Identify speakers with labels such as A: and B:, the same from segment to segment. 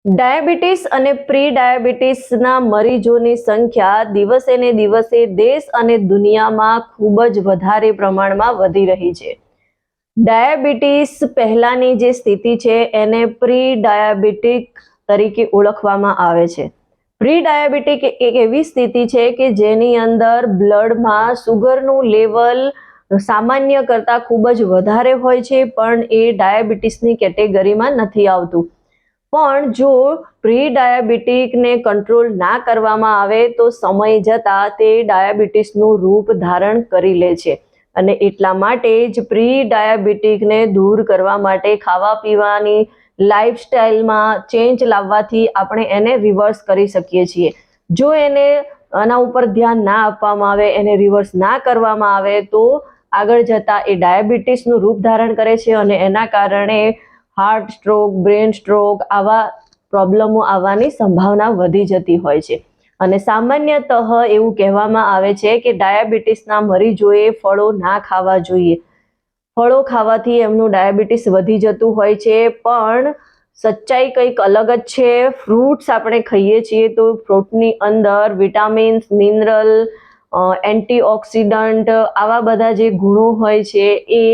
A: Diabetes અને pre ડાયાબિટીસના મરીજોની સંખ્યા દિવસે ને દિવસે દેશ અને દુનિયામાં ખૂબ જ વધારે પ્રમાણમાં વધી રહી છે. ડાયાબિટીસ પહેલાની જે સ્થિતિ છે એને પ્રી ડાયાબિટીક તરીકે ઓળખવામાં આવે છે. પ્રી ડાયાબિટીક એક એવી સ્થિતિ છે કે જેની અંદર બ્લડમાં સુગરનું લેવલ સામાન્ય કરતાં ખૂબ જ વધારે હોય છે, પણ એ ડાયાબિટીસની કેટેગરીમાં નથી આવતું. પણ જો પ્રી ડાયાબિટીકને કંટ્રોલ ના કરવામાં આવે તો સમય જતાં તે ડાયાબિટીસનું રૂપ ધારણ કરી લે છે. અને એટલા માટે જ પ્રી ડાયાબિટીકને દૂર કરવા માટે ખાવા પીવાની લાઈફસ્ટાઈલમાં ચેન્જ લાવવાથી આપણે એને રિવર્સ કરી શકીએ છીએ. જો એને આના ઉપર ધ્યાન ના આપવામાં આવે, એને રિવર્સ ના કરવામાં આવે તો આગળ જતાં એ ડાયાબિટીસનું રૂપ ધારણ કરે છે અને એના કારણે હાર્ટ સ્ટ્રોક, બ્રેન સ્ટ્રોક આવા પ્રોબ્લેમો આવવાની સંભાવના વધી જતી હોય છે. અને સામાન્યતઃ એવું કહેવામાં આવે છે કે ડાયાબિટીસના મરીજોએ ફળો ના ખાવા જોઈએ. ફળો ખાવાથી એમનું ડાયાબિટીસ વધી જતું હોય છે, પણ સચ્ચાઈ કંઈક અલગ જ છે. ફ્રૂટ્સ આપણે ખાઈએ છીએ તો ફ્રૂટની અંદર વિટામિન્સ, મિનરલ, એન્ટીઓક્સિડન્ટ આવા બધા જે ગુણો હોય છે એ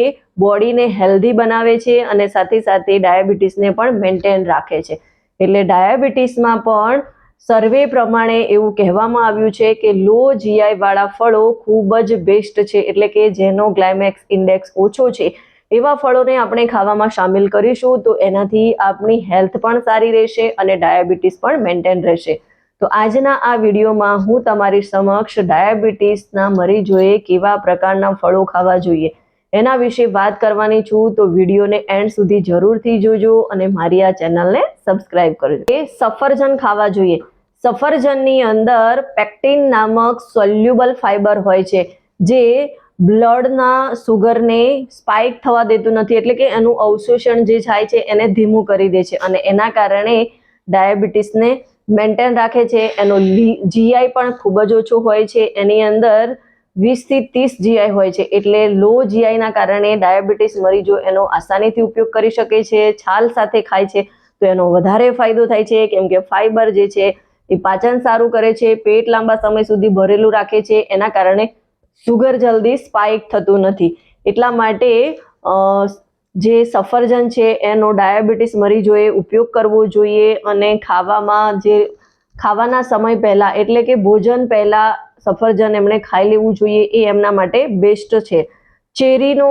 A: બોડીને હેલ્ધી બનાવે છે અને સાથે સાથે ડાયાબિટીસને પણ મેન્ટેન રાખે છે. એટલે ડાયાબિટીસમાં પણ સર્વે પ્રમાણે એવું કહેવામાં આવ્યું છે કે લો જીઆઈ વાળા ફળો ખૂબ જ બેસ્ટ છે, એટલે કે જેનો ગ્લાયમેક્સ ઇન્ડેક્સ ઓછો છે એવા ફળોને આપણે ખાવામાં સામેલ કરીશું તો એનાથી આપણી હેલ્થ પણ સારી રહેશે અને ડાયાબિટીસ પણ મેન્ટેન રહેશે. તો આજના આ વિડીયોમાં હું તમારી સમક્ષ ડાયાબિટીસના મરીજોએ કેવા પ્રકારના ફળો ખાવા જોઈએ એના વિશે વાત કરવાની છું. તો વિડીયોને એન્ડ સુધી જરૂરથી જોજો અને મારી આ ચેનલને સબસ્ક્રાઇબ કરજો. સફરજન ખાવા જોઈએ. સફરજનની અંદર પેક્ટિન નામક સોલ્યુબલ ફાઈબર હોય છે જે બ્લડના સુગરને સ્પાઇક થવા દેતું નથી, એટલે કે એનું અવશોષણ જે થાય છે એને ધીમું કરી દે છે અને એના કારણે ડાયાબિટીસને મેન્ટેન રાખે છે. એનો જીઆઈ પણ ખૂબ જ ઓછો હોય છે. એની અંદર 20 થી 30 જીઆઈ હોય છે, એટલે લો જીઆઈના કારણે ડાયાબિટીસ મરીજો એનો આસાનીથી ઉપયોગ કરી શકે છે. છાલ સાથે ખાય છે તો એનો વધારે ફાયદો થાય છે, કેમ કે ફાઈબર જે છે એ પાચન સારું કરે છે, પેટ લાંબા સમય સુધી ભરેલું રાખે છે, એના કારણે સુગર જલ્દી સ્પાઇક થતું નથી. એટલા માટે જે સફરજન છે એનો ડાયાબિટીસ મરીજોએ ઉપયોગ કરવો જોઈએ અને ખાવાના સમય પહેલા, એટલે કે ભોજન પહેલા સફરજન એમણે ખાઈ લેવું જોઈએ, એ એમના માટે બેસ્ટ છે. ચેરીનો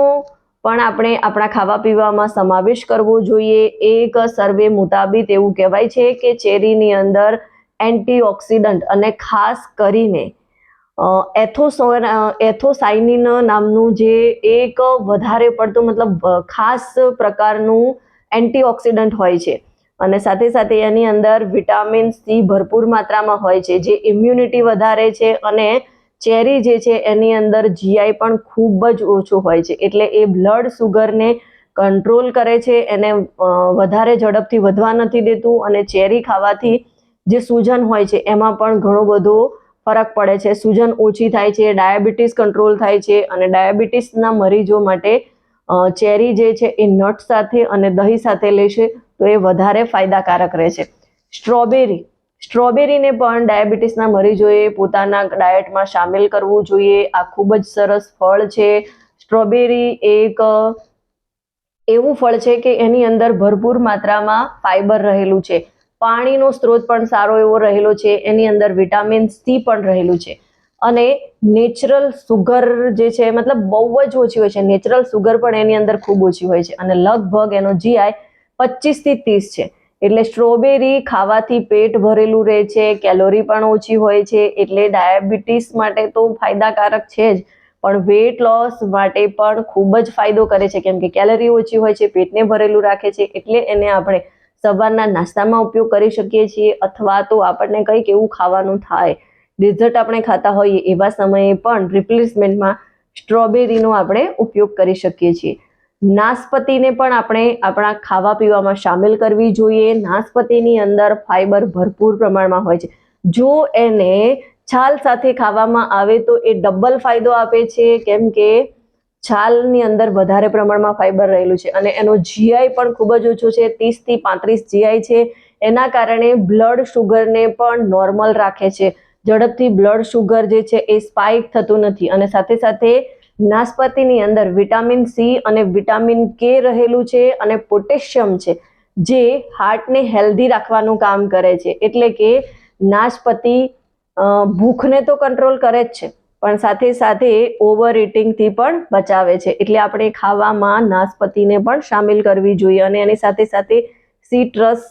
A: પણ આપણે આપણા ખાવા પીવામાં સમાવેશ કરવો જોઈએ. એક સર્વે મુતાબિક એવું કહેવાય છે કે ચેરીની અંદર એન્ટીઓક્સિડન્ટ અને ખાસ કરીને એથોસાયનિન નામનું જે એક વધારે પડતું મતલબ ખાસ પ્રકારનું એન્ટીઓક્સિડન્ટ હોય છે અને સાથે સાથે એની અંદર વિટામિન સી ભરપૂર માત્રામાં હોય છે જે ઇમ્યુનિટી વધારે છે. અને ચેરી જે છે એની અંદર જીઆઈ પણ ખૂબ જ ઓછું હોય છે, એટલે એ બ્લડ સુગરને કંટ્રોલ કરે છે, એને વધારે ઝડપથી વધવા નથી દેતું. અને ચેરી ખાવાથી જે સૂજન હોય છે એમાં પણ ઘણો બધો ફરક પડે છે. સૂજન ઓછી થાય છે, ડાયાબિટીસ કંટ્રોલ થાય છે અને ડાયાબિટીસના મરીજો માટે ચેરી જે છે એ નટ સાથે અને દહીં સાથે લેશે તો એ વધારે ફાયદાકારક રહે છે. સ્ટ્રોબેરીને પણ ડાયાબિટીસના મરીજોએ પોતાના ડાયટમાં સામેલ કરવું જોઈએ. આ ખૂબ જ સરસ ફળ છે. સ્ટ્રોબેરી એક એવું ફળ છે કે એની અંદર ભરપૂર માત્રામાં ફાઈબર રહેલું છે, પાણીનો સ્ત્રોત પણ સારો એવો રહેલો છે, એની અંદર વિટામિન સી પણ રહેલું છે અને નેચરલ સુગર જે છે મતલબ બહુ જ ઓછી હોય છે. નેચરલ સુગર પણ એની અંદર ખૂબ ઓછી હોય છે અને લગભગ એનો જીઆઈ 25 થી 30 છે. એટલે સ્ટ્રોબેરી ખાવાથી પેટ ભરેલું રહે છે, કેલોરી પણ ઓછી હોય છે, એટલે ડાયાબિટીસ માટે તો ફાયદાકારક છે જ, પણ વેટ લોસ માટે પણ ખૂબ જ ફાયદો કરે છે, કેમ કે કેલરી ઓછી હોય છે, પેટને ભરેલું રાખે છે. એટલે એને આપણે સવારના નાસ્તામાં ઉપયોગ કરી શકીએ છીએ અથવા તો આપણને કંઈક એવું ખાવાનું થાય, ડેઝર્ટ આપણે ખાતા હોઈએ એવા સમયે પણ રિપ્લેસમેન્ટમાં સ્ટ્રોબેરીનો આપણે ઉપયોગ કરી શકીએ છીએ. નાશપતીને પણ આપણે આપણા ખાવા પીવામાં સામેલ કરવી જોઈએ. નાશપતીની અંદર ફાઈબર ભરપૂર પ્રમાણમાં હોય છે. જો એને છાલ સાથે ખાવામાં આવે તો એ ડબલ ફાયદો આપે છે, કેમ કે છાલની અંદર વધારે પ્રમાણમાં ફાઈબર રહેલું છે અને એનો જીઆઈ પણ ખૂબ જ ઓછો છે, 30 થી 35 જીઆઈ છે. એના કારણે બ્લડ શુગરને પણ નોર્મલ રાખે છે. ઝડપથી બ્લડ શુગર જે છે એ સ્પાઇક થતું નથી. અને સાથે સાથે નાશપતીની અંદર વિટામિન સી અને વિટામિન કે રહેલું છે અને પોટેશિયમ છે, જે હાર્ટને હેલ્ધી રાખવાનું કામ કરે છે. એટલે કે નાશપતી ભૂખને તો કંટ્રોલ કરે જ છે, પણ સાથે સાથે ઓવર ઇટિંગથી પણ બચાવે છે. એટલે આપણે ખાવામાં નાશપતીને પણ સામેલ કરવી જોઈએ અને એની સાથે સાથે સિટ્રસ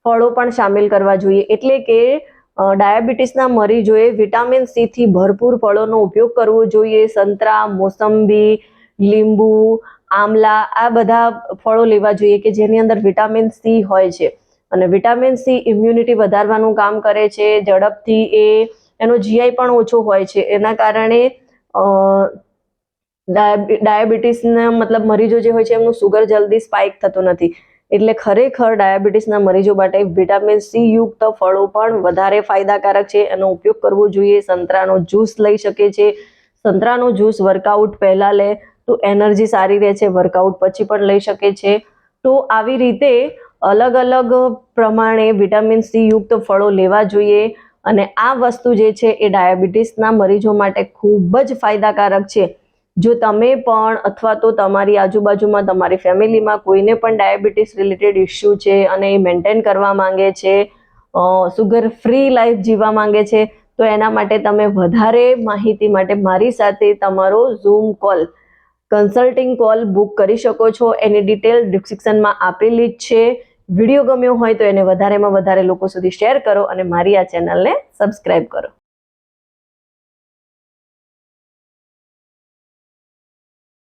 A: ફળો પણ સામેલ કરવા જોઈએ. એટલે કે ડાયાબિટીસના મરીજોએ વિટામિન સી થી ભરપૂર ફળોનો ઉપયોગ કરવો જોઈએ. સંતરા, મોસંબી, લીંબુ, આમલા આ બધા ફળો લેવા જોઈએ કે જેની અંદર વિટામિન સી હોય છે. અને વિટામિન સી ઇમ્યુનિટી વધારવાનું કામ કરે છે. ઝડપથી એનો જીઆઈ પણ ઓછો હોય છે. એના કારણે ડાયાબિટીસના મરીજો જે હોય છે એમનું સુગર જલ્દી સ્પાઇક થતું નથી. એટલે ખરેખર ડાયાબિટીસના મરીજો માટે વિટામિન સી યુક્ત ફળો પણ વધારે ફાયદાકારક છે. એનો ઉપયોગ કરવો જોઈએ. સંતરાનો જ્યુસ લઈ શકે છે. સંતરાનો જ્યુસ વર્કઆઉટ પહેલા લે તો એનર્જી સારી રહે છે, વર્કઆઉટ પછી પણ લઈ શકે છે. તો આવી રીતે અલગ અલગ પ્રમાણે વિટામિન સી યુક્ત ફળો લેવા જોઈએ. અને આ વસ્તુ જે છે એ ડાયાબિટીસના મરીજો માટે ખૂબ જ ફાયદાકારક છે. જો તમે પણ અથવા તો તમારી આજુબાજુમાં તમારી ફેમિલીમાં કોઈને પણ ડાયાબિટીસ રિલેટેડ ઇસ્યુ છે અને એ મેન્ટેન કરવા માંગે છે, સુગર ફ્રી લાઈફ જીવવા માંગે છે, તો એના માટે તમે વધારે માહિતી માટે મારી સાથે તમારો zoom call, consulting call book કરી શકો છો. એની ડિટેલ ડિસ્ક્રિપ્શનમાં આપેલી જ છે. વિડીયો ગમ્યો હોય તો એને વધારેમાં વધારે લોકો સુધી શેર કરો અને મારી આ ચેનલને સબસ્ક્રાઇબ કરો.